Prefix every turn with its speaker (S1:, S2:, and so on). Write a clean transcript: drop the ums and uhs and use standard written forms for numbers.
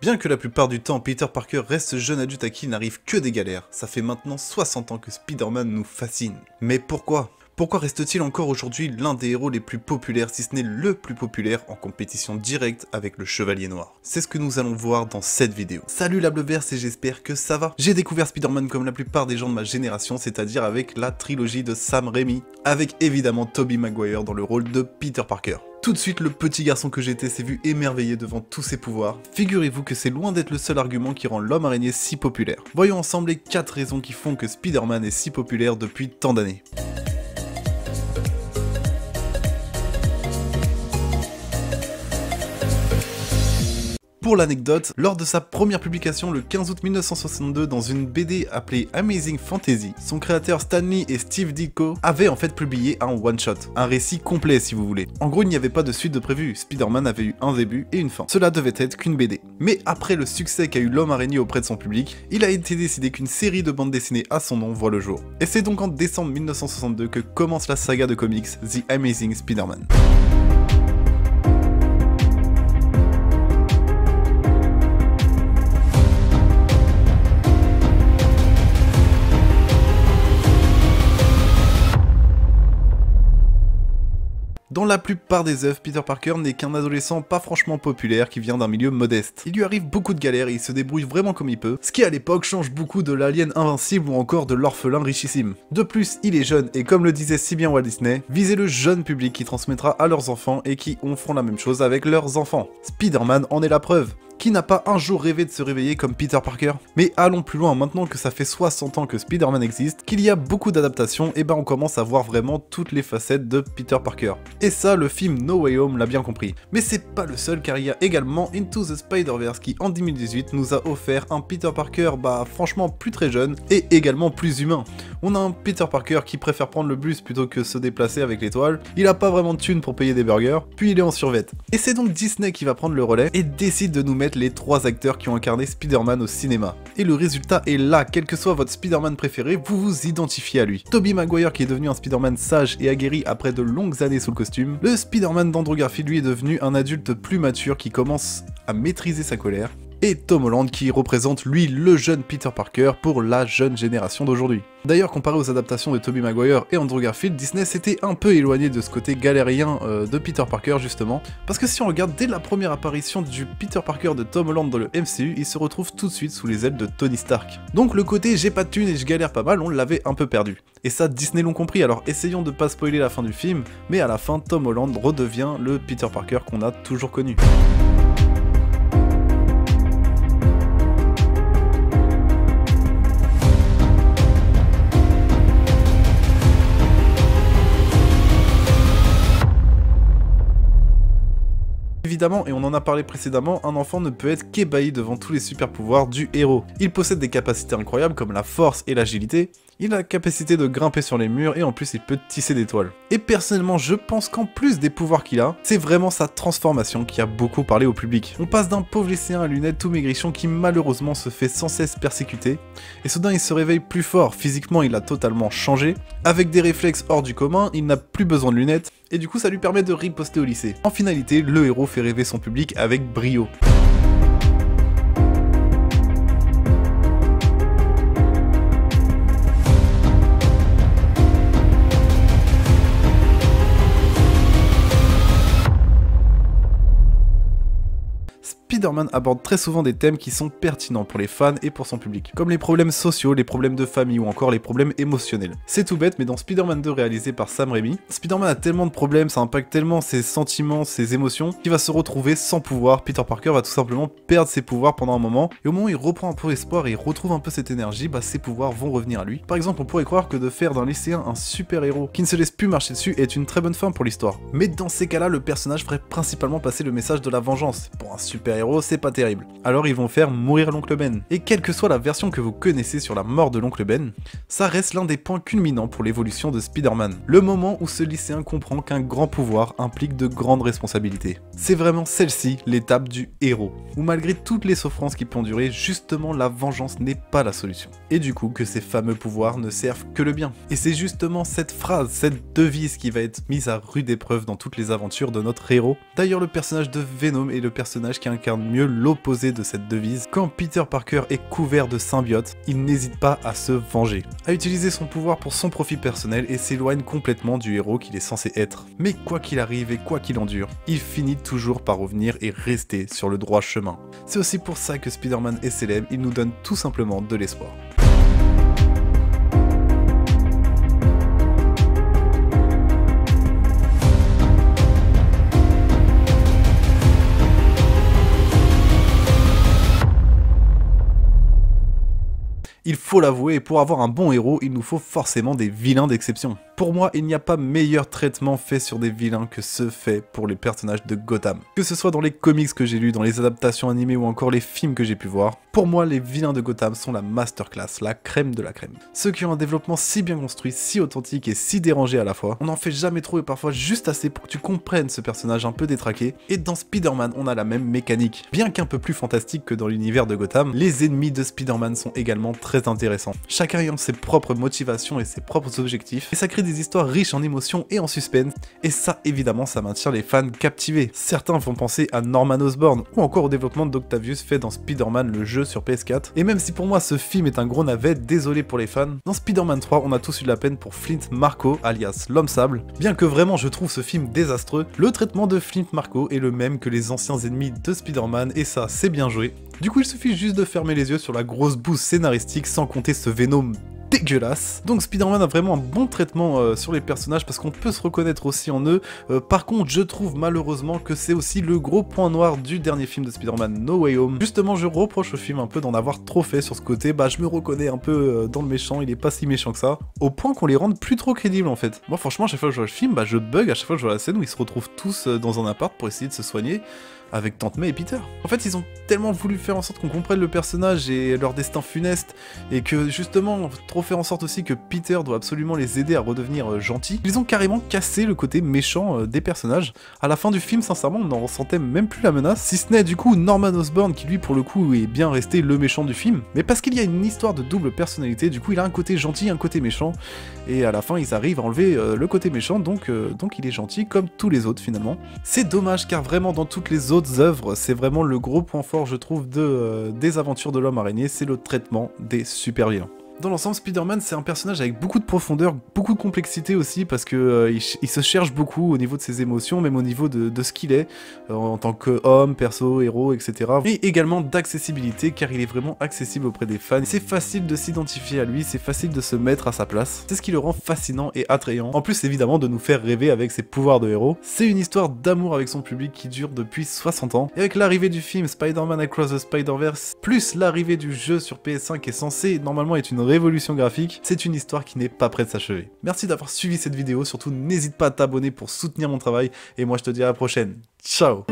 S1: Bien que la plupart du temps Peter Parker reste ce jeune adulte à qui il n'arrive que des galères, ça fait maintenant 60 ans que Spider-Man nous fascine. Mais pourquoi ? Pourquoi reste-t-il encore aujourd'hui l'un des héros les plus populaires, si ce n'est le plus populaire, en compétition directe avec le Chevalier Noir? C'est ce que nous allons voir dans cette vidéo. Salut la Bleuverse et j'espère que ça va. J'ai découvert Spider-Man comme la plupart des gens de ma génération, c'est-à-dire avec la trilogie de Sam Raimi, avec évidemment Tobey Maguire dans le rôle de Peter Parker. Tout de suite, le petit garçon que j'étais s'est vu émerveillé devant tous ses pouvoirs. Figurez-vous que c'est loin d'être le seul argument qui rend l'homme araignée si populaire. Voyons ensemble les 4 raisons qui font que Spider-Man est si populaire depuis tant d'années. Pour l'anecdote, lors de sa première publication le 15 août 1962 dans une BD appelée Amazing Fantasy, son créateur Stan Lee et Steve Ditko avaient en fait publié un one-shot, un récit complet si vous voulez. En gros, il n'y avait pas de suite de prévu, Spider-Man avait eu un début et une fin. Cela devait être qu'une BD. Mais après le succès qu'a eu l'homme araignée auprès de son public, il a été décidé qu'une série de bandes dessinées à son nom voit le jour. Et c'est donc en décembre 1962 que commence la saga de comics The Amazing Spider-Man. Dans la plupart des œuvres, Peter Parker n'est qu'un adolescent pas franchement populaire qui vient d'un milieu modeste. Il lui arrive beaucoup de galères et il se débrouille vraiment comme il peut, ce qui à l'époque change beaucoup de l'alien invincible ou encore de l'orphelin richissime. De plus, il est jeune et comme le disait si bien Walt Disney, visez le jeune public qui transmettra à leurs enfants et qui feront la même chose avec leurs enfants. Spider-Man en est la preuve. Qui n'a pas un jour rêvé de se réveiller comme Peter Parker? Mais allons plus loin, maintenant que ça fait 60 ans que Spider-Man existe, qu'il y a beaucoup d'adaptations, et ben on commence à voir vraiment toutes les facettes de Peter Parker. Et ça, le film No Way Home l'a bien compris. Mais c'est pas le seul, car il y a également Into the Spider-Verse qui en 2018 nous a offert un Peter Parker franchement plus très jeune, et également plus humain. On a un Peter Parker qui préfère prendre le bus plutôt que se déplacer avec l'étoile, il a pas vraiment de thunes pour payer des burgers, puis il est en survette. Et c'est donc Disney qui va prendre le relais, et décide de nous mettre les 3 acteurs qui ont incarné Spider-Man au cinéma. Et le résultat est là, quel que soit votre Spider-Man préféré, vous vous identifiez à lui. Tobey Maguire qui est devenu un Spider-Man sage et aguerri après de longues années sous le costume, le Spider-Man d'Andrew Garfield lui est devenu un adulte plus mature qui commence à maîtriser sa colère, et Tom Holland qui représente lui le jeune Peter Parker pour la jeune génération d'aujourd'hui. D'ailleurs, comparé aux adaptations de Tobey Maguire et Andrew Garfield, Disney s'était un peu éloigné de ce côté galérien de Peter Parker justement, parce que si on regarde dès la première apparition du Peter Parker de Tom Holland dans le MCU, il se retrouve tout de suite sous les ailes de Tony Stark. Donc le côté j'ai pas de thunes et je galère pas mal, on l'avait un peu perdu. Et ça, Disney l'ont compris, alors essayons de pas spoiler la fin du film, mais à la fin, Tom Holland redevient le Peter Parker qu'on a toujours connu. Évidemment, et on en a parlé précédemment, un enfant ne peut être qu'ébahi devant tous les super pouvoirs du héros. Il possède des capacités incroyables comme la force et l'agilité, il a la capacité de grimper sur les murs et en plus il peut tisser des toiles. Et personnellement, je pense qu'en plus des pouvoirs qu'il a, c'est vraiment sa transformation qui a beaucoup parlé au public. On passe d'un pauvre lycéen à lunettes tout maigrichon qui malheureusement se fait sans cesse persécuter, et soudain il se réveille plus fort, physiquement il a totalement changé, avec des réflexes hors du commun, il n'a plus besoin de lunettes, et du coup ça lui permet de riposter au lycée. En finalité, le héros fait rêver son public avec brio. Spider-Man aborde très souvent des thèmes qui sont pertinents pour les fans et pour son public, comme les problèmes sociaux, les problèmes de famille ou encore les problèmes émotionnels. C'est tout bête, mais dans Spider-Man 2 réalisé par Sam Raimi, Spider-Man a tellement de problèmes, ça impacte tellement ses sentiments, ses émotions, qu'il va se retrouver sans pouvoir. Peter Parker va tout simplement perdre ses pouvoirs pendant un moment, et au moment où il reprend un peu espoir et il retrouve un peu cette énergie, ses pouvoirs vont revenir à lui. Par exemple, on pourrait croire que de faire d'un lycéen un super-héros qui ne se laisse plus marcher dessus est une très bonne fin pour l'histoire. Mais dans ces cas-là, le personnage ferait principalement passer le message de la vengeance. Pour un super-héros, c'est pas terrible. Alors ils vont faire mourir l'oncle Ben. Et quelle que soit la version que vous connaissez sur la mort de l'oncle Ben, ça reste l'un des points culminants pour l'évolution de Spider-Man. Le moment où ce lycéen comprend qu'un grand pouvoir implique de grandes responsabilités. C'est vraiment celle-ci, l'étape du héros, où malgré toutes les souffrances qui peuvent durer, justement la vengeance n'est pas la solution. Et du coup que ces fameux pouvoirs ne servent que le bien. Et c'est justement cette phrase, cette devise qui va être mise à rude épreuve dans toutes les aventures de notre héros. D'ailleurs le personnage de Venom est le personnage qui incarne mieux mieux l'opposé de cette devise. Quand Peter Parker est couvert de symbiotes, il n'hésite pas à se venger, à utiliser son pouvoir pour son profit personnel et s'éloigne complètement du héros qu'il est censé être. Mais quoi qu'il arrive et quoi qu'il endure, il finit toujours par revenir et rester sur le droit chemin. C'est aussi pour ça que Spider-Man est célèbre, il nous donne tout simplement de l'espoir. Il faut l'avouer, pour avoir un bon héros, il nous faut forcément des vilains d'exception. Pour moi, il n'y a pas meilleur traitement fait sur des vilains que ce fait pour les personnages de Gotham. Que ce soit dans les comics que j'ai lus, dans les adaptations animées ou encore les films que j'ai pu voir, pour moi, les vilains de Gotham sont la masterclass, la crème de la crème. Ceux qui ont un développement si bien construit, si authentique et si dérangé à la fois, on n'en fait jamais trop et parfois juste assez pour que tu comprennes ce personnage un peu détraqué, et dans Spider-Man, on a la même mécanique. Bien qu'un peu plus fantastique que dans l'univers de Gotham, les ennemis de Spider-Man sont également très intéressants, chacun ayant ses propres motivations et ses propres objectifs, et ça crée des histoires riches en émotions et en suspense, et ça évidemment ça maintient les fans captivés. Certains font penser à Norman Osborn, ou encore au développement d'Octavius fait dans Spider-Man le jeu sur PS4, et même si pour moi ce film est un gros navet, désolé pour les fans, dans Spider-Man 3 on a tous eu de la peine pour Flint Marko, alias l'homme sable. Bien que vraiment je trouve ce film désastreux, le traitement de Flint Marko est le même que les anciens ennemis de Spider-Man, et ça c'est bien joué. Du coup il suffit juste de fermer les yeux sur la grosse bouse scénaristique sans compter ce Venom dégueulasse. Donc Spider-Man a vraiment un bon traitement sur les personnages parce qu'on peut se reconnaître aussi en eux. Par contre, je trouve malheureusement que c'est aussi le gros point noir du dernier film de Spider-Man No Way Home. Justement, je reproche au film un peu d'en avoir trop fait sur ce côté. Bah, je me reconnais un peu dans le méchant, il est pas si méchant que ça. Au point qu'on les rende plus trop crédibles en fait. Moi, franchement, à chaque fois que je vois le film, bah, je bug à chaque fois que je vois la scène où ils se retrouvent tous dans un appart pour essayer de se soigner avec Tante May et Peter. En fait, ils ont tellement voulu faire en sorte qu'on comprenne le personnage et leur destin funeste, et que justement, trop faire en sorte aussi que Peter doit absolument les aider à redevenir gentils, ils ont carrément cassé le côté méchant des personnages. À la fin du film, sincèrement, on n'en ressentait même plus la menace, si ce n'est du coup Norman Osborn qui lui, pour le coup, est bien resté le méchant du film, mais parce qu'il y a une histoire de double personnalité, du coup il a un côté gentil, un côté méchant, et à la fin ils arrivent à enlever le côté méchant, donc il est gentil comme tous les autres finalement. C'est dommage car vraiment dans toutes les autres œuvres, c'est vraiment le gros point fort je trouve des aventures de l'homme araignée, c'est le traitement des super vilains. Dans l'ensemble, Spider-Man, c'est un personnage avec beaucoup de profondeur, beaucoup de complexité aussi, parce que il se cherche beaucoup au niveau de ses émotions, même au niveau de ce qu'il est, en tant qu'homme, perso, héros, etc. Et également d'accessibilité, car il est vraiment accessible auprès des fans. C'est facile de s'identifier à lui, c'est facile de se mettre à sa place. C'est ce qui le rend fascinant et attrayant. En plus, évidemment, de nous faire rêver avec ses pouvoirs de héros. C'est une histoire d'amour avec son public qui dure depuis 60 ans. Et avec l'arrivée du film Spider-Man Across the Spider-Verse, plus l'arrivée du jeu sur PS5 qui est censé normalement être une révolution graphique, c'est une histoire qui n'est pas près de s'achever. Merci d'avoir suivi cette vidéo, surtout n'hésite pas à t'abonner pour soutenir mon travail, et moi je te dis à la prochaine. Ciao!